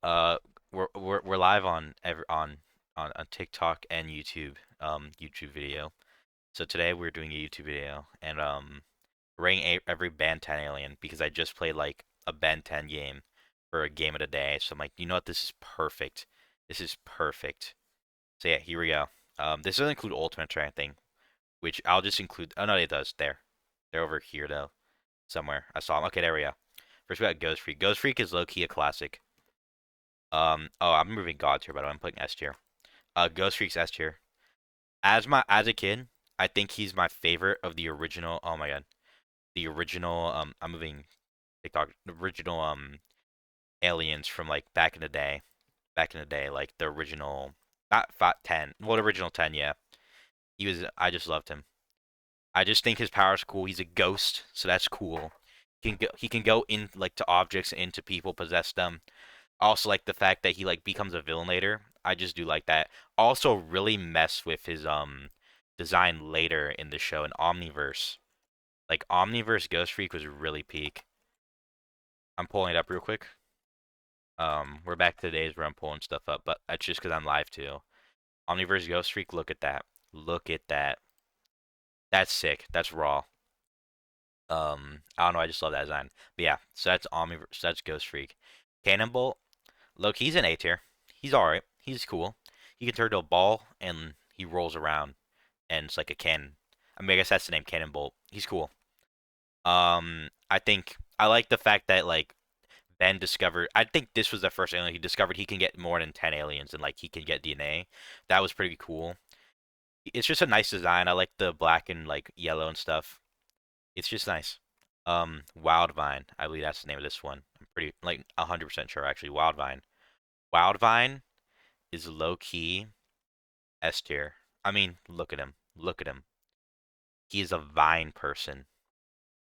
Uh, we're live on on TikTok and YouTube, YouTube video. So today we're doing a YouTube video and rating every Ben 10 alien because I just played like a Ben 10 game for a game of the day. So I'm like, you know what? This is perfect. This is perfect. So yeah, here we go. This doesn't include ultimates or anything, which I'll just include. Oh no, it does. There, they're over here though, somewhere. I saw them. Okay, there we go. First we got Ghost Freak. Ghost Freak is low key a classic. Oh, I'm moving God tier, by the way. I'm putting S tier. Ghost Freak's S tier. As a kid, I think he's my favorite of the original. Oh my god, the original. I'm moving TikTok. The original aliens from like back in the day. Back in the day, like the original, not 10. Well, the original 10. Yeah, he was. I just loved him. I just think his power is cool. He's a ghost, so that's cool. He can go in like to objects, into people, possess them. Also like the fact that he like becomes a villain later. I just do like that. Also really mess with his design later in the show in Omniverse. Like Omniverse Ghost Freak was really peak. I'm pulling it up real quick. We're back to the days where I'm pulling stuff up, but that's just because I'm live too. Omniverse Ghost Freak, look at that. Look at that. That's sick. That's raw. I don't know, I just love that design. But yeah, so that's Omniverse, so that's Ghost Freak. Cannonbolt, look, he's an A tier. He's alright. He's cool. He can turn to a ball and he rolls around and it's like a cannon. I mean, I guess that's the name, Cannonbolt. He's cool. I think I like the fact that like Ben discovered. I think this was the first alien he discovered. He can get more than 10 aliens and like he can get DNA. That was pretty cool. It's just a nice design. I like the black and like yellow and stuff. It's just nice. Wildvine. I believe that's the name of this one. I'm pretty like 100% sure actually. Wildvine. Wildvine is low key S tier. I mean, look at him. Look at him. He is a vine person.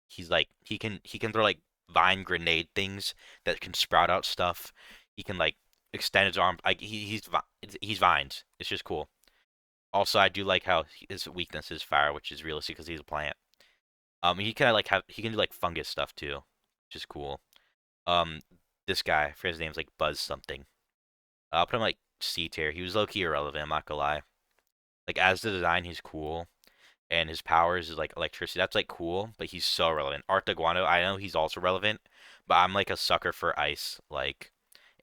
He's like he can throw like vine grenade things that can sprout out stuff. He can like extend his arm. Like he's vines. It's just cool. Also, I do like how his weakness is fire, which is realistic because he's a plant. He can like have he can do like fungus stuff too, which is cool. Um, this guy, for his name's like Buzz something. I'll put him like C tier. He was low key irrelevant. I'm not gonna lie. Like as the design, he's cool, and his powers is like electricity. That's like cool, but he's so relevant. Art Guano, I know he's also relevant, but I'm like a sucker for ice, like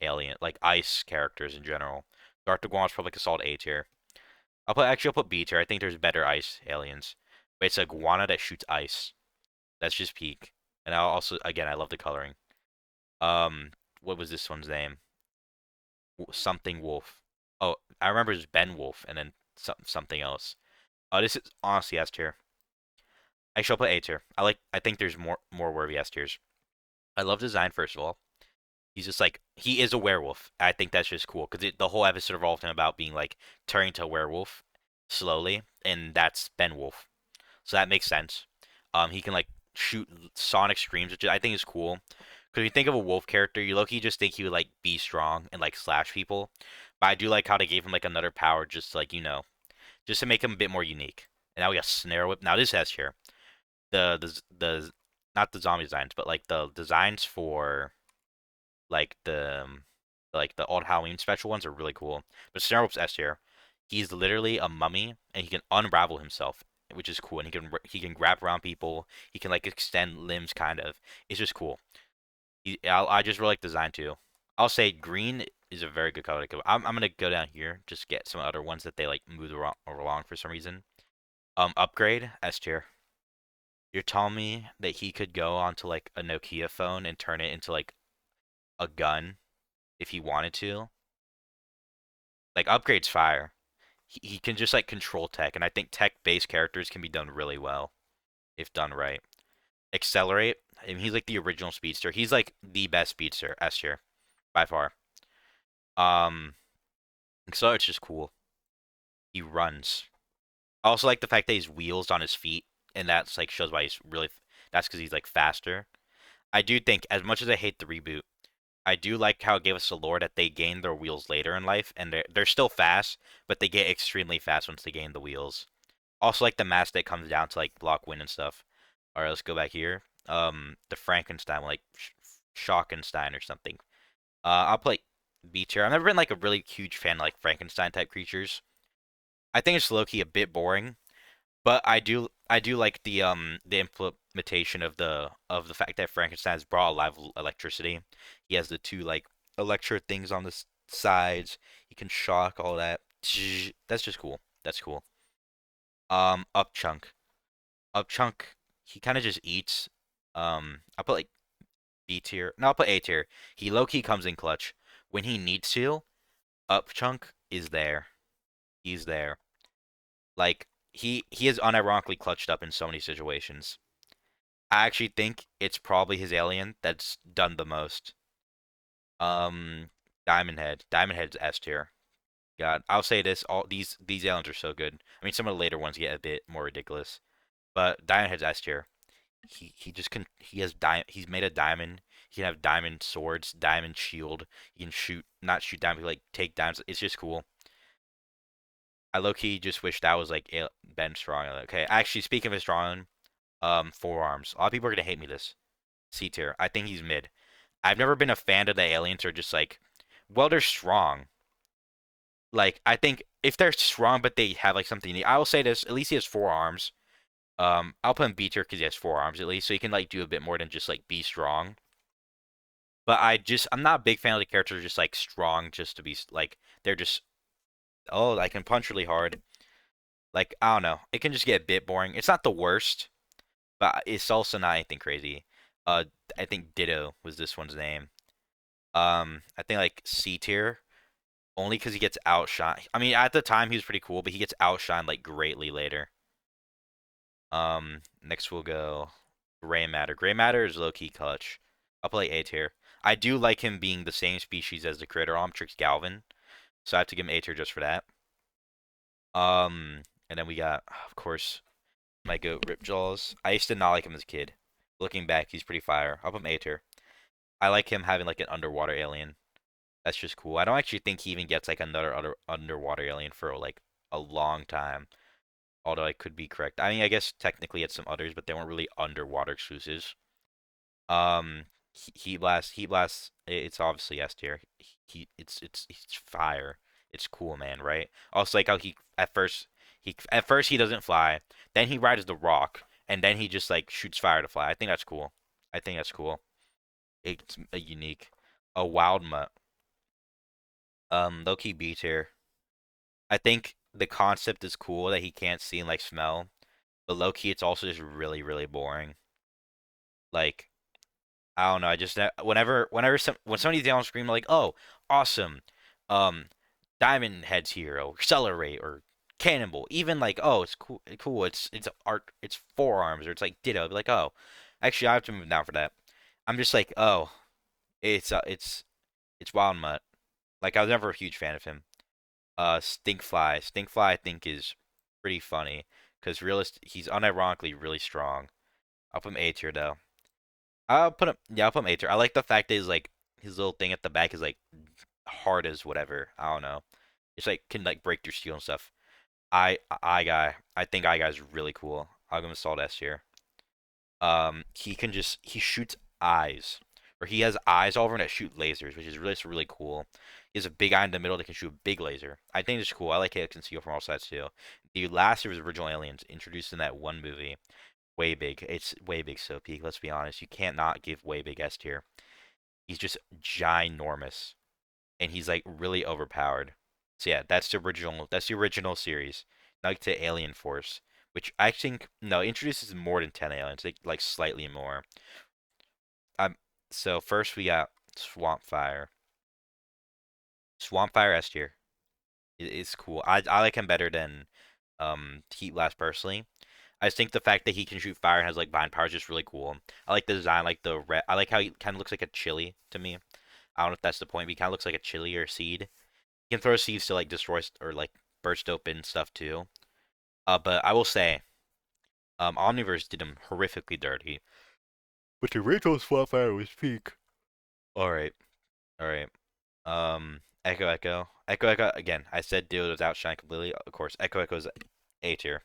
alien, like ice characters in general. So Art Guano's probably like a solid A tier. I'll put B tier. I think there's better ice aliens, but it's a guana that shoots ice. That's just peak. And I'll also again I love the coloring. What was this one's name? Something Wolf. Oh, I remember it's Ben Wolf and then something else. This is honestly S tier. Actually, I'll put A tier. I think there's more worthy S tiers. I love design first of all. He's just like he is a werewolf. I think that's just cool because the whole episode revolved him about being like turning to a werewolf slowly, and that's Ben Wolf. So that makes sense. He can like shoot sonic screams, which I think is cool. Because you think of a wolf character, you low-key just think he would like be strong and like slash people. But I do like how they gave him like another power, just like just to make him a bit more unique. And now we got snare whip. Now this has here the not the zombie designs, but like the designs for like the old Halloween special ones are really cool. But snare whip's S tier. He's literally a mummy, and he can unravel himself, which is cool. And he can grab around people. He can like extend limbs, kind of. It's just cool. I just really like design too. I'll say green is a very good color to go. I'm gonna go down here, just get some other ones that they like move along for some reason. Upgrade S tier. You're telling me that he could go onto like a Nokia phone and turn it into like a gun if he wanted to? Like upgrade's fire. He can just like control tech, and I think tech-based characters can be done really well if done right. Accelerate. I mean, he's like the original speedster. He's like the best speedster S tier by far. Um, so it's just cool. He runs. I also like the fact that he's wheels on his feet, and that's like shows why he's really. That's because he's like faster. I do think, as much as I hate the reboot, I do like how it gave us the lore that they gain their wheels later in life, and they're still fast, but they get extremely fast once they gain the wheels. Also, like the mask that comes down to like block wind and stuff. All right, let's go back here. The Frankenstein, like Schockenstein or something. I'll play B tier. I've never been like a really huge fan of like Frankenstein type creatures. I think it's low key a bit boring, but I do like the implementation of the fact that Frankenstein has brought alive electricity. He has the two like electro things on the sides. He can shock all that. That's just cool. That's cool. Upchunk. Upchunk. He kind of just eats. I'll put like B tier. No, I'll put A tier. He low key comes in clutch when he needs to. Upchunk is there. He's there. Like he is unironically clutched up in so many situations. I actually think it's probably his alien that's done the most. Um, Diamond Head. Diamond Head's S tier. God, I'll say this: all these aliens are so good. I mean, some of the later ones get a bit more ridiculous, but Diamond Head's S tier. He just can. He has He's made a diamond. He can have diamond swords, diamond shield. He can shoot, not shoot diamond, like take diamonds. It's just cool. I low key just wish that was like Ben Strong. Okay, actually, speaking of his strong, forearms. A lot of people are gonna hate me this. C tier. I think he's mid. I've never been a fan of the aliens who are just like, well, they're strong. Like, I think if they're strong but they have like something unique, I will say this, at least he has four arms. I'll put him B tier because he has four arms at least, so he can like do a bit more than just like be strong. But I'm not a big fan of the characters just like strong just to be like they're just oh I can punch really hard. Like I don't know, it can just get a bit boring. It's not the worst, but it's also not anything crazy. Uh, I think Ditto was this one's name. I think like C tier only because he gets outshined. I mean, at the time he was pretty cool, but he gets outshined like greatly later. Next we'll go Gray Matter. Gray Matter is low key clutch. I'll play A tier. I do like him being the same species as the Critter Omtrix Galvin, so I have to give him A tier just for that. And then we got, of course, my goat Ripjaws. I used to not like him as a kid. Looking back, he's pretty fire. I'll put him A tier. I like him having like an underwater alien. That's just cool. I don't actually think he even gets like another underwater alien for like a long time. Although I could be correct. I mean, I guess technically it's some others, but they weren't really underwater exclusives. Um, Heat Blast. It's obviously S tier. It's fire. It's cool, man. Right? Also, like how he he doesn't fly, then he rides the rock, and then he just like shoots fire to fly. I think that's cool. I think that's cool. It's a unique. A wild mutt. Low key B tier. I think the concept is cool that he can't see and like smell, but low key it's also just really really boring. Like I don't know. I just whenever when somebody's down on screen like, oh, awesome, um, Diamond Head's here, or Accelerate, or Cannonball. Even like, oh, it's cool, cool. It's art, it's forearms, or it's like Ditto. I'd be like, oh, actually, I have to move down for that. I'm just like, oh, it's Wild Mutt. Like I was never a huge fan of him. Stinkfly. Stinkfly, I think is pretty funny because he's unironically really strong. I'll put him A tier though. I'll put him A tier. I like the fact that his little thing at the back is like hard as whatever. I don't know. It's like can like break through steel and stuff. I think I guy's really cool. I'll give him a solid S tier. He shoots eyes, or he has eyes all over that shoot lasers, which is really cool. He has a big eye in the middle that can shoot a big laser. I think it's cool. I like how it can see from all sides too. The last of his original aliens introduced in that one movie, way big. It's way big. So peak. Let's be honest. You can't not give way big S tier. He's just ginormous, and he's like really overpowered. So yeah, that's the original. That's the original series. Now to Alien Force, which I think no introduces more than 10 aliens, like slightly more. Um, so first we got Swamp Fire. Swamp Fire S tier. It's cool. I like him better than Heat Blast personally. I just think the fact that he can shoot fire and has like vine power is just really cool. I like the design, like the red. I like how he kind of looks like a chili to me. I don't know if that's the point, but he kind of looks like a chili or seed. He can throw seeds to like destroy or like burst open stuff too. But I will say, Omniverse did him horrifically dirty. But the original Swamp Fire was peak. All right, all right. Echo again. I said Dude was outshined completely. Of course, Echo's A tier.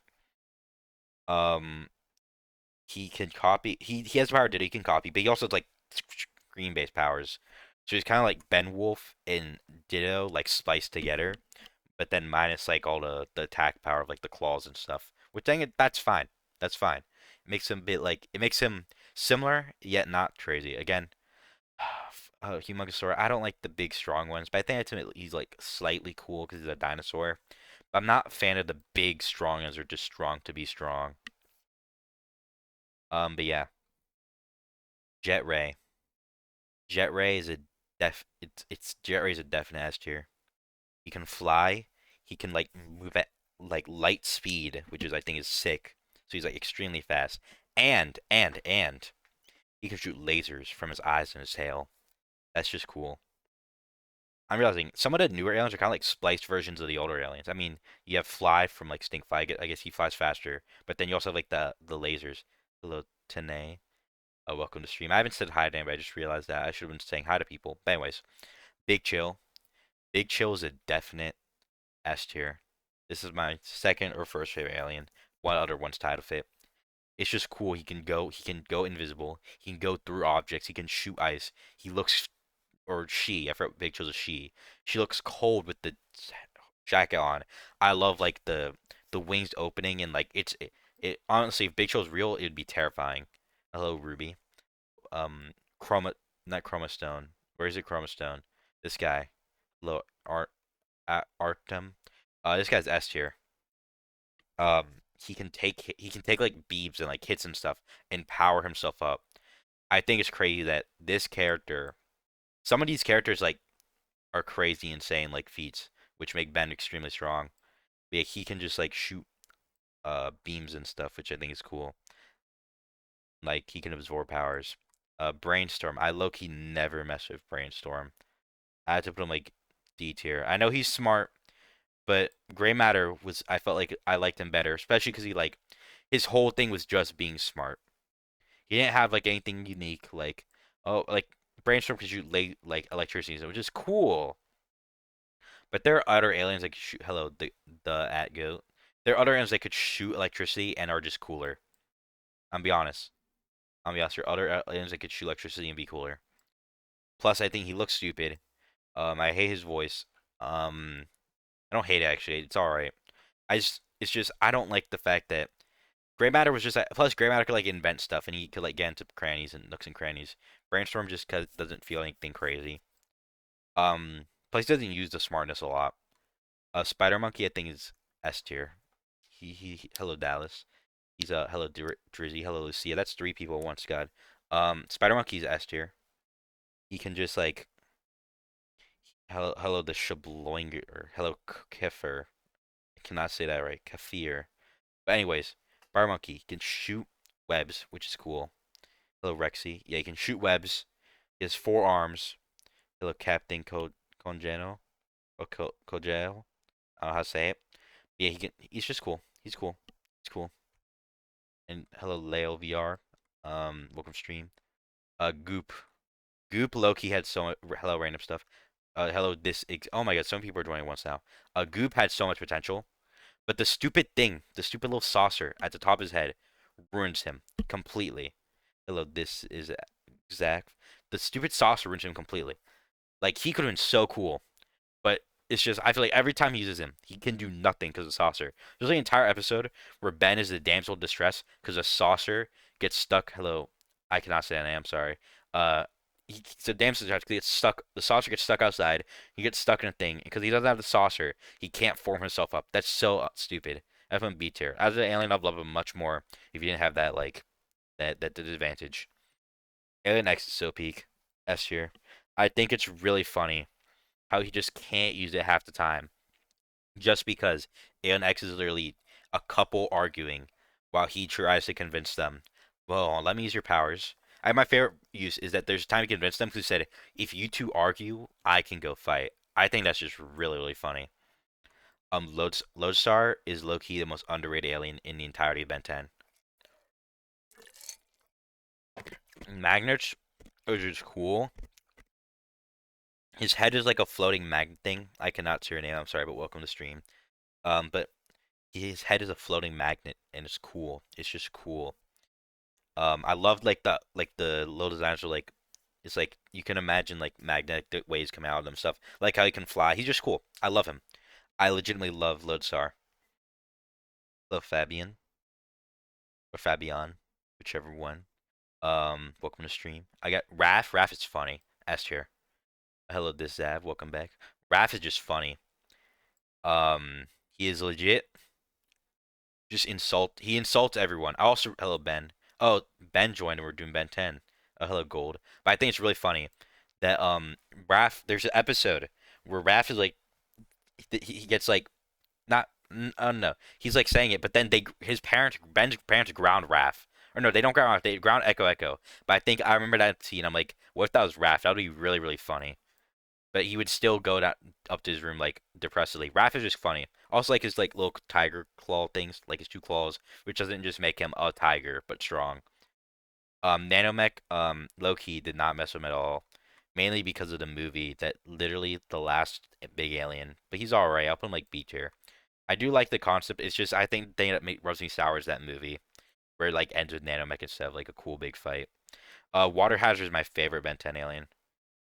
Um, he can copy. He has the power to do. He can copy, but he also has like screen based powers. So he's kind of like Ben Wolf and Ditto, like spliced together, but then minus like all the attack power of like the claws and stuff. Which dang it, that's fine. That's fine. It makes him a bit like it makes him similar yet not crazy. Again, Humongousaur. I don't like the big strong ones, but I think ultimately he's like slightly cool because he's a dinosaur. But I'm not a fan of the big strong ones or just strong to be strong. But yeah, Jet Ray. Jet Ray is a it's Jet Ray is a definite S tier. He can fly. He can like move at like light speed, which is I think is sick. So he's like extremely fast. And he can shoot lasers from his eyes and his tail. That's just cool. I'm realizing some of the newer aliens are kind of like spliced versions of the older aliens. I mean, you have Fly from like Stinkfly. I guess he flies faster. But then you also have like the lasers. Hello, Tanae. Oh, welcome to stream. I haven't said hi to anybody. I just realized that I should have been saying hi to people. But anyways, Big Chill. Big Chill is a definite S tier. This is my second or first favorite alien. One other one's tied with it. It's just cool. He can go invisible. He can go through objects. He can shoot ice. He looks, or she, I forgot Big Chill's a she. She looks cold with the jacket on. I love like the wings opening and like it honestly, if Big Chill's real, it'd be terrifying. Hello, Ruby. Um, Chroma, not Chroma Stone. Where is it, Chroma Stone? This guy. Hello, Artem. This guy's S tier. He can take like beeps and like hits and stuff and power himself up. I think it's crazy that this character, some of these characters like are crazy insane like feats, which make Ben extremely strong. But yeah, he can just like shoot beams and stuff, which I think is cool. Like he can absorb powers. Brainstorm. I low key never mess with Brainstorm. I had to put him like D tier. I know he's smart, but Gray Matter was I felt like I liked him better, especially because he like his whole thing was just being smart. He didn't have like anything unique like oh like Brainstorm because you lay like electricity, which is cool. But there are other aliens that could shoot. Hello, the at goat. There are other aliens that could shoot electricity and are just cooler. I'm be honest. I'm be honest. There are other aliens that could shoot electricity and be cooler. Plus, I think he looks stupid. I hate his voice. I don't hate it actually. It's all right. It's just I don't like the fact that Gray Matter was just plus Gray Matter could like invent stuff and he could like get into crannies and nooks and crannies. Brainstorm just cause doesn't feel anything crazy. Plus he doesn't use the smartness a lot. Spider Monkey I think is S tier. Hello Dallas. He's hello Drizzy. Hello Lucia. That's three people at once. God. Spider Monkey's S tier. He can just like hello the Shabloinger. Hello Kefir. I cannot say that right. Kafir. But anyways, Spider Monkey can shoot webs, which is cool. Hello Rexy. Yeah, he can shoot webs. He has four arms. Hello Captain Congeno or Kojel. I don't know how to say it. Yeah, he can. He's just cool. He's cool. He's cool. And hello Leo VR. Welcome stream. Goop. Goop Loki had so much. Hello random stuff. Hello this. Oh my god, so many people are joining once now. Goop had so much potential, but the stupid thing, the stupid little saucer at the top of his head, ruins him completely. Hello, this is Zach. The stupid saucer ruins him completely. Like he could have been so cool. But it's just I feel like every time he uses him, he can do nothing because of Saucer. There's like an entire episode where Ben is the damsel in distress because a saucer gets stuck. Hello, I cannot say that name. I'm sorry. Uh, he's a damsel in distress 'cause he gets stuck. The saucer gets stuck outside. He gets stuck in a thing because he doesn't have the saucer. He can't form himself up. That's so stupid. F1 B tier. As an alien, I'd love him much more if you didn't have that like that disadvantage. Alien X is so peak. S tier. I think it's really funny how he just can't use it half the time just because Alien X is literally a couple arguing while he tries to convince them, well, let me use your powers. My favorite use is that there's time to convince them because he said, if you two argue, I can go fight. I think that's just really, really funny. Lodestar is low-key the most underrated alien in the entirety of Ben 10. Magnets are just cool. His head is like a floating magnet thing. I cannot say your name. I'm sorry, but welcome to stream. But his head is a floating magnet, and it's cool. It's just cool. I loved like the little designs were like It's like you can imagine like magnetic waves coming out of them stuff. Like how he can fly. He's just cool. I love him. I legitimately love Lodestar. Love Fabian or Fabian, whichever one. Welcome to stream. I got Raph. Raph is funny. S tier. Hello, this Zav. Welcome back. Raph is just funny. He is legit. Just insult. He insults everyone. I also hello Ben. Oh, Ben joined and we're doing Ben 10. Oh, hello Gold. But I think it's really funny that Raph. There's an episode where Raph is like he gets like not no he's like saying it, but then his parents Ben's parents ground Raph. Or no, they don't ground Raph. They ground Echo Echo. But I think I remember that scene. I'm like, what if that was Raph? That would be really really funny. But he would still go down, up to his room like depressedly. Raph is just funny. Also like his like little tiger claw things, like his two claws, which doesn't just make him a tiger but strong. Nanomech, low key did not mess with him at all, mainly because of the movie that literally the last big alien. But he's alright. I'll put him like B tier. I do like the concept. It's just I think the thing that rubs me sour is that movie where it like ends with Nanomech instead of like a cool big fight. Water Hazard is my favorite Ben 10 alien.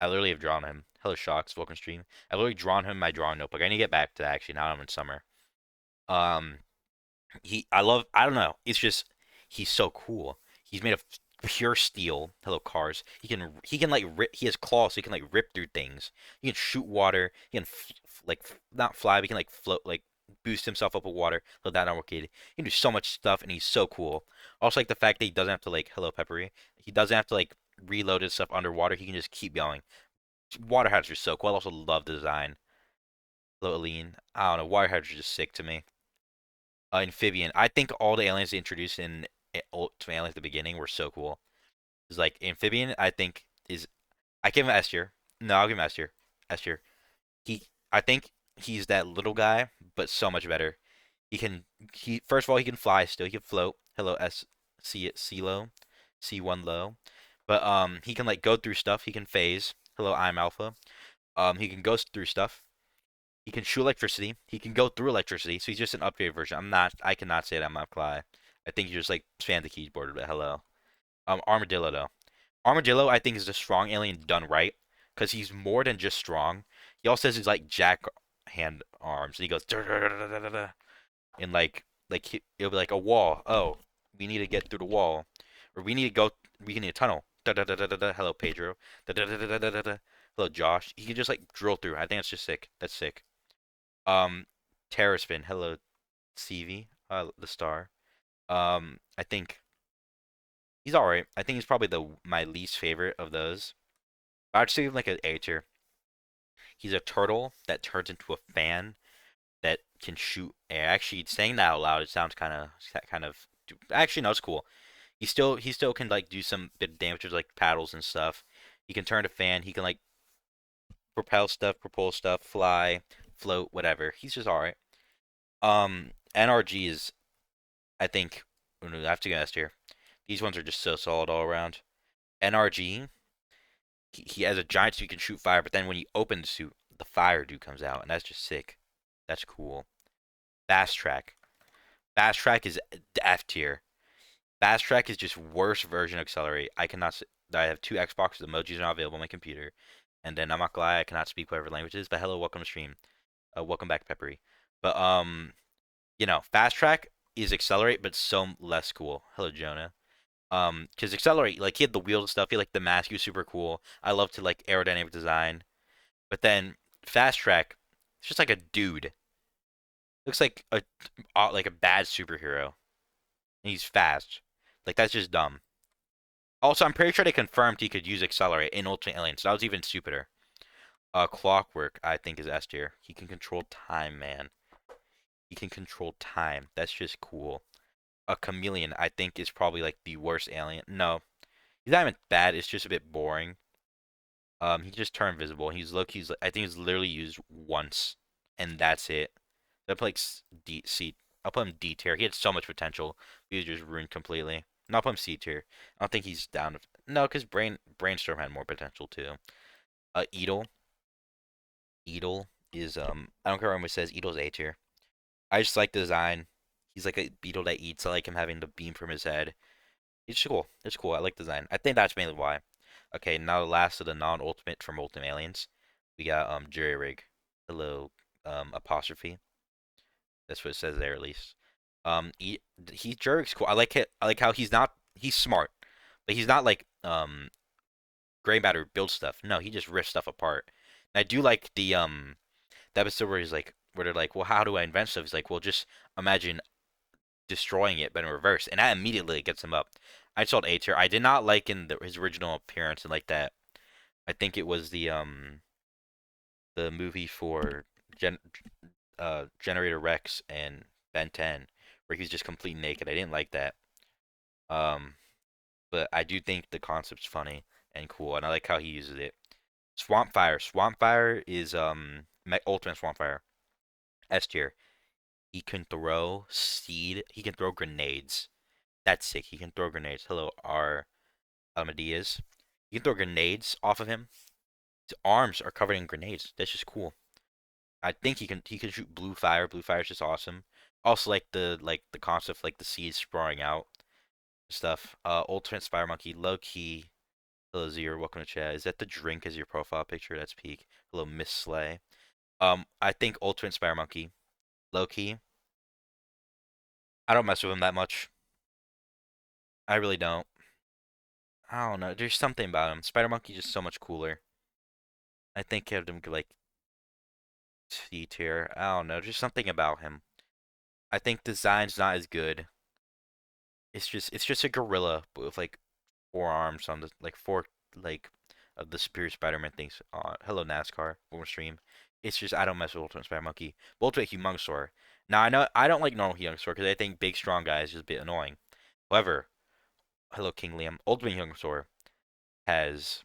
I literally have drawn him. Hello, Shocks. Welcome stream. I've literally drawn him in my drawing notebook. I need to get back to that actually. Now I'm in summer. Um, I don't know. It's just he's so cool. He's made of pure steel. Hello, cars. He can like he has claws, so he can like rip through things. He can shoot water. He can not fly, but he can like float, like boost himself up with water. Hello, that not kid. He can do so much stuff, and he's so cool. Also, like the fact that he doesn't have to like hello Peppery. He doesn't have to like reload his stuff underwater. He can just keep going. Water Hazards are so cool. I also love the design. Hello, Aline. I don't know. Water Hazards are just sick to me. Amphibian. I think all the aliens they introduced in Ultimate Alien at the beginning were so cool. It's like Amphibian. I think is I give him S tier. No, I'll give him S tier. S tier. I think he's that little guy, but so much better. He can. He first of all he can fly still. He can float. Hello S C low, C1 low. But he can like go through stuff. He can phase. Hello I'm Alpha. He can go through stuff. He can shoot electricity. He can go through electricity. So he's just an upgraded version. I cannot say that I'm not Cly. I think you just like spam the keyboard, but hello. Armadillo though. Armadillo I think is a strong alien done right, because he's more than just strong. He also has his like jack hand arms, and he goes and it'll be like a wall. Oh, we need to get through the wall, or we need to go. We need a tunnel. Hello Pedro. Hello Josh. He can just like drill through. I think that's just sick. That's sick. Um, Terraspin. Hello, CV. The star. I think he's all right. I think he's probably the my least favorite of those. I'd say like an A tier. He's a turtle that turns into a fan that can shoot air. Actually, saying that out loud, it sounds kind of. Actually, no, it's cool. He still can like do some bit of damage with like paddles and stuff. He can turn to fan. He can like propel stuff, fly, float, whatever. He's just all right. NRG is I think I have to guess here. These ones are just so solid all around. NRG, he has a giant suit, he can shoot fire, but then when he opens the suit, the fire dude comes out, and that's just sick. That's cool. Fast Track. Fast Track is F tier. Fast Track is just worst version of Accelerate. I cannot. I have two Xboxes. Emojis are not available on my computer, and then I'm not gonna lie, I cannot speak whatever languages. But hello, welcome to stream. Welcome back, Peppery. But Fast Track is Accelerate, but so less cool. Hello, Jonah. Because Accelerate, like he had the wheels and stuff. He like the mask, he was super cool. I love to like aerodynamic design. But then Fast Track, it's just like a dude. Looks like a bad superhero. And he's fast. Like that's just dumb. Also, I'm pretty sure they confirmed he could use Accelerate in Ultimate Alien, so that was even stupider. Clockwork, I think, is S tier. He can control time, man. He can control time. That's just cool. A chameleon, I think, is probably like the worst alien. No, he's not even bad. It's just a bit boring. He can just turn invisible. I think he's literally used once, and that's it. I put like D C. I'll put him D tier. He had so much potential. He was just ruined completely. And I'll put him C tier. I don't think he's down. No, because Brainstorm had more potential too. Edel. Edel is I don't care what anyone says. Edel's A tier. I just like the design. He's like a beetle that eats. I like him having the beam from his head. It's cool. It's cool. I like the design. I think that's mainly why. Okay, now the last of the non-ultimate from Ultimate Aliens. We got Jerry Rig. Hello, apostrophe. That's what it says there at least. He Jerry Rig's cool. I like it. I like how he's smart, but he's not like gray matter build stuff. No, he just rips stuff apart. And I do like the episode where he's like where they're like, well, how do I invent stuff? He's like, well, just imagine destroying it, but in reverse, and that immediately gets him up. I saw A tier. I did not like in his original appearance and like that. I think it was the movie for Generator Rex and Ben 10 where he's just completely naked. I didn't like that. Um, but I do think the concept's funny and cool, and I like how he uses it. Swamp Fire. Swamp Fire is Ultimate Swamp Fire. S tier. He can throw seed. He can throw grenades. That's sick. He can throw grenades. Hello, our Amadeus. You can throw grenades off of him. His arms are covered in grenades. That's just cool. I think he can shoot blue fire. Blue fire is just awesome. Also like the concept of, like the seeds sprawling out and stuff. Ultimate Spider Monkey, low key. Hello Zero, welcome to chat. Is that the drink as your profile picture? That's peak. Hello Miss Slay. I think Ultimate Spider Monkey, low key. I don't mess with him that much. I really don't. I don't know. There's something about him. Spider Monkey just so much cooler. I think of him like T tier. I don't know. Just something about him. I think design's not as good. It's just a gorilla with like four arms on the like four like of the Superior Spider-Man things. Hello NASCAR, former stream. It's just I don't mess with Ultimate Spider Monkey. But Ultimate Humongousaur. Now I know I don't like normal Humongousaur because I think big strong guy is just a bit annoying. However, hello King Liam. Ultimate Humongousaur has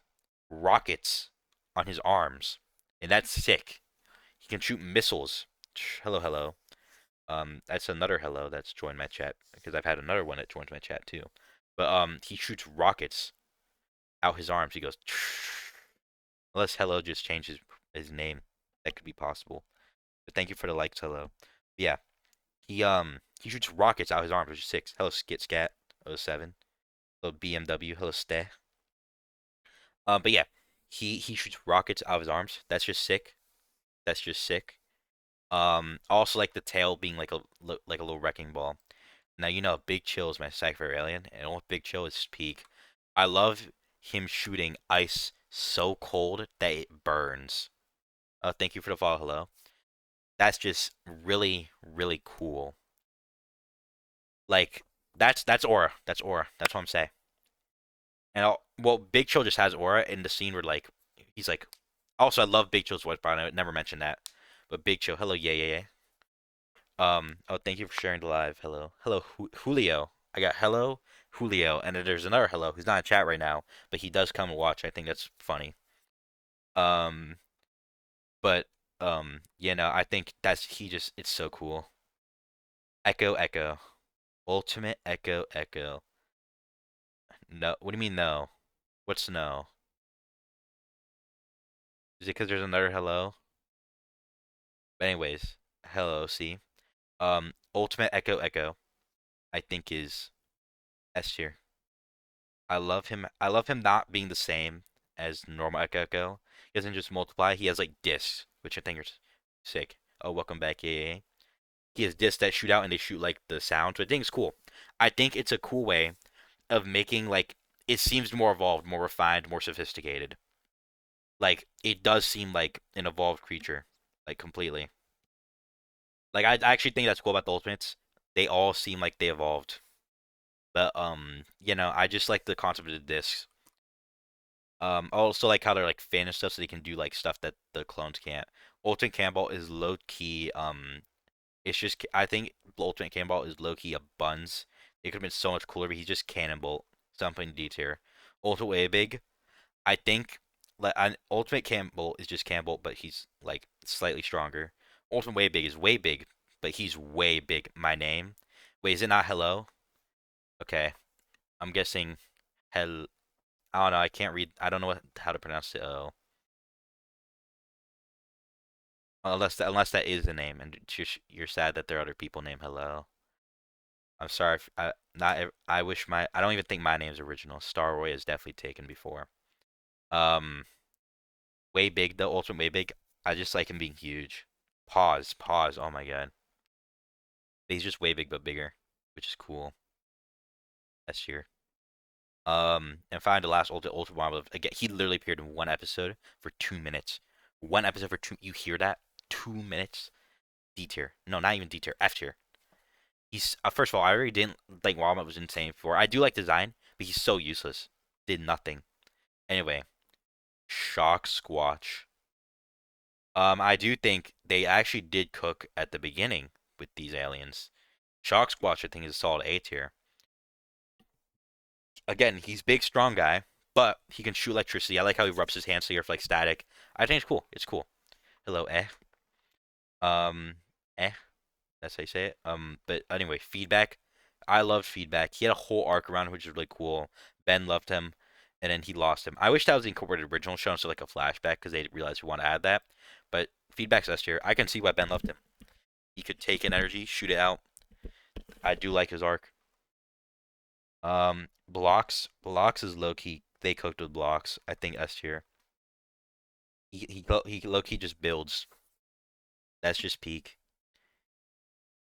rockets on his arms, and that's sick. He can shoot missiles. Hello, hello. That's another hello that's joined my chat because I've had another one that joins my chat too. But he shoots rockets out his arms. He goes, unless hello just changed his name, that could be possible. But thank you for the likes, hello. But yeah, he shoots rockets out his arms, which is six. Hello, Skit Scat, oh 07. Hello, BMW, hello, Steh. But yeah, he shoots rockets out of his arms. That's just sick. That's just sick. Also like the tail being like a little wrecking ball. Now you know Big Chill is my Cypher alien, and with Big Chill is peak. I love him shooting ice so cold that it burns. Thank you for the follow, hello. That's just really, really cool. Like that's aura. That's aura. That's what I'm saying. And well, Big Chill just has aura in the scene where like he's like. Also, I love Big Chill's voice, but I never mentioned that. But Big Chill, hello, yeah, yeah, yeah. Oh, thank you for sharing the live. Hello. Hello, Julio. I got hello, Julio, and then there's another hello who's not in chat right now, but he does come and watch. I think that's funny. Um, but I think it's so cool. Echo, Echo, Ultimate Echo, Echo. No, what do you mean no? What's no? Is it because there's another hello? But anyways, hello, see. Ultimate Echo, Echo. I think is S tier. I love him. I love him not being the same as normal Echo Echo. He doesn't just multiply. He has like discs, which I think are sick. Oh, welcome back, yeah, yeah, yeah. He has discs that shoot out and they shoot like the sound. So I think it's cool. I think it's a cool way of making like it seems more evolved, more refined, more sophisticated. Like it does seem like an evolved creature, like completely. Like I actually think that's cool about the Ultimates. They all seem like they evolved. But I just like the concept of the discs. I also like how they're like fan and stuff, so they can do like stuff that the clones can't. Ultimate Cannonball is low key. It's just I think Ultimate Cannonball is low key a buns. It could have been so much cooler, but he's just Cannonball. Something D tier. Ultimate Way Big. I think like an Ultimate Cannonball is just Cannonball, but he's like slightly stronger. Ultimate Way Big is way big, but he's way big. My name. Wait, is it not hello? Okay, I'm guessing hell. I don't know. I can't read. I don't know how to pronounce it. Oh. Unless that is the name, and you're sad that there are other people named Hello. I'm sorry. I not. I wish my. I don't even think my name's original. Star Roy is definitely taken before. Um, way big though, ultimate way big. I just like him being huge. Pause, pause. Oh my god, he's just way big but bigger, which is cool. S tier. And find the last Ultra Marvel. Again, he literally appeared in one episode for 2 minutes. One episode for two. You hear that? 2 minutes. D tier. No, not even D tier. F tier. He's first of all, I already didn't think Walmart was insane before. I do like design, but he's so useless. Did nothing. Anyway, Shock Squatch. I do think they actually did cook at the beginning with these aliens. Shock Squatch, I think, is a solid A tier. Again, he's big, strong guy, but he can shoot electricity. I like how he rubs his hands together for like static. I think it's cool. It's cool. Hello, eh. Um, eh. That's how you say it. But anyway, feedback. I loved feedback. He had a whole arc around him, which is really cool. Ben loved him, and then he lost him. I wish that was the incorporated original show, so like a flashback, because they realized we want to add that. But feedback's S tier. I can see why Ben loved him. He could take in energy, shoot it out. I do like his arc. Blocks is low key. They cooked with blocks. I think S tier. He low key just builds. That's just peak.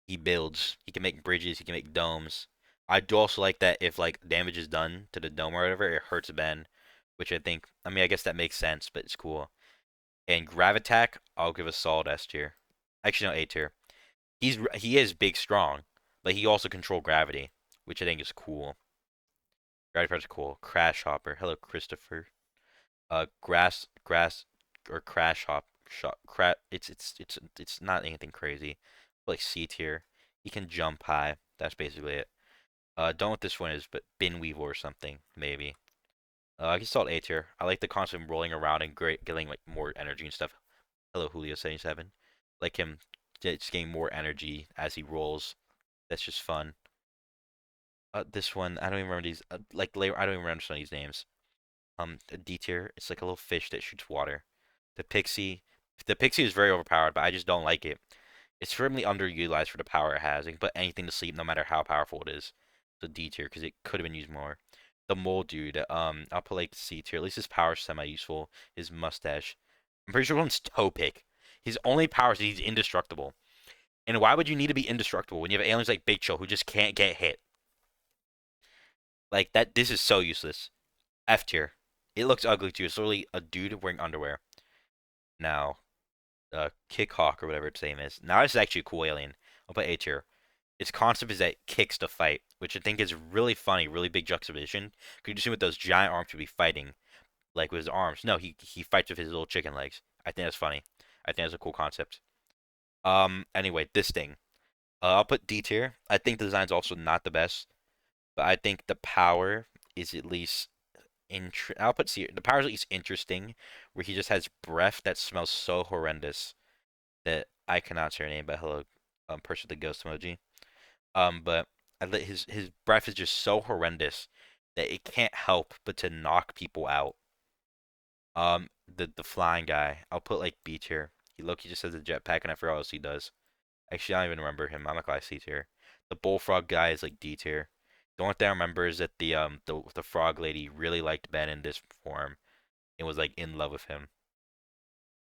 He builds. He can make bridges. He can make domes. I do also like that if like damage is done to the dome or whatever, it hurts Ben, which I think. I mean, I guess that makes sense, but it's cool. And Gravitack, I'll give a solid S tier. Actually, no, A tier. He is big, strong, but he also control gravity, which I think is cool. Gravity part's cool. Crash Hopper. Hello, Christopher. Grass, or Crash Shop. It's not anything crazy. Like C tier. He can jump high. That's basically it. Don't know what this one is, but Bin Weevil or something, maybe. I can start A tier. I like the concept of rolling around and getting like more energy and stuff. Hello, Julio77. Like him just getting more energy as he rolls. That's just fun. This one, I don't even remember these. Like later, I don't even remember some of these names. A D tier. It's like a little fish that shoots water. The Pixie. The Pixie is very overpowered, but I just don't like it. It's firmly underutilized for the power it has. It can put anything to sleep, no matter how powerful it is. It's a D tier because it could have been used more. The Mole Dude. I'll put like C tier. At least his power is semi-useful. His mustache. I'm pretty sure one's Toe Pick. His only power is that he's indestructible. And why would you need to be indestructible when you have aliens like Big Chill who just can't get hit? Like that. This is so useless. F tier. It looks ugly too. It's literally a dude wearing underwear. Now, Kickhawk or whatever its name is. Now this is actually a cool alien. I'll put A tier. Its concept is that it kicks to fight, which I think is really funny, really big juxtaposition. Could you just see with those giant arms to be fighting, like with his arms? No, he fights with his little chicken legs. I think that's funny. I think that's a cool concept. Anyway, this thing. I'll put D tier. I think the design's also not the best, but I think the power is at least I'll put C. The power is at least interesting, where he just has breath that smells so horrendous that I cannot say her name, but hello, person with the ghost emoji. But his breath is just so horrendous that it can't help but to knock people out. The flying guy, I'll put like B tier. He just has a jetpack, and I forgot what else he does. Actually, I don't even remember him. I'm not gonna C tier. The bullfrog guy is like D tier. The only thing I remember is that the frog lady really liked Ben in this form and was like in love with him.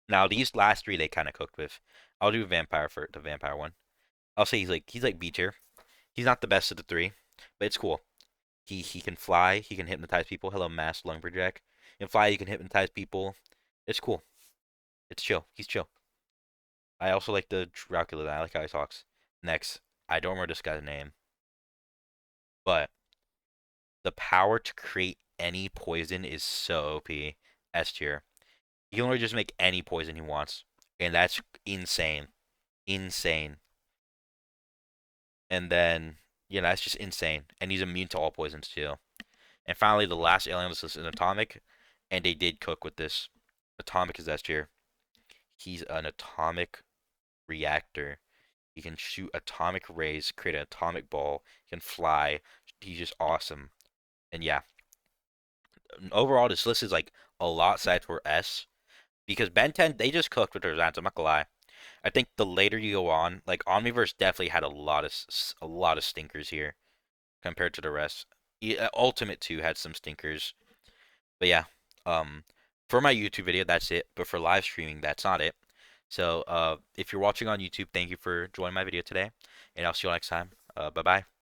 Now these last three they kind of cooked with. I'll do vampire for the vampire one. I'll say he's like B tier. He's not the best of the three, but it's cool. He can fly. He can hypnotize people. Hello, mass lumberjack. He can fly. He can hypnotize people. It's cool. It's chill. He's chill. I also like the Dracula. I like how he talks. Next, I don't remember this guy's name, but the power to create any poison is so OP. S tier. He can only just make any poison he wants, and that's insane. Insane. And then, yeah, that's just insane. And he's immune to all poisons too. And finally, the last alien is an atomic, and they did cook with this. Atomic is S tier. He's an atomic reactor. He can shoot atomic rays, create an atomic ball. He can fly. He's just awesome. And yeah, overall, this list is like a lot side for S because Ben 10 they just cooked with their designs. I'm not gonna lie. I think the later you go on, like Omniverse definitely had a lot of stinkers here compared to the rest. Ultimate 2 had some stinkers, but yeah. Um, For my YouTube video, that's it. But for live streaming, that's not it. So if you're watching on YouTube, thank you for joining my video today, and I'll see you next time. Bye bye.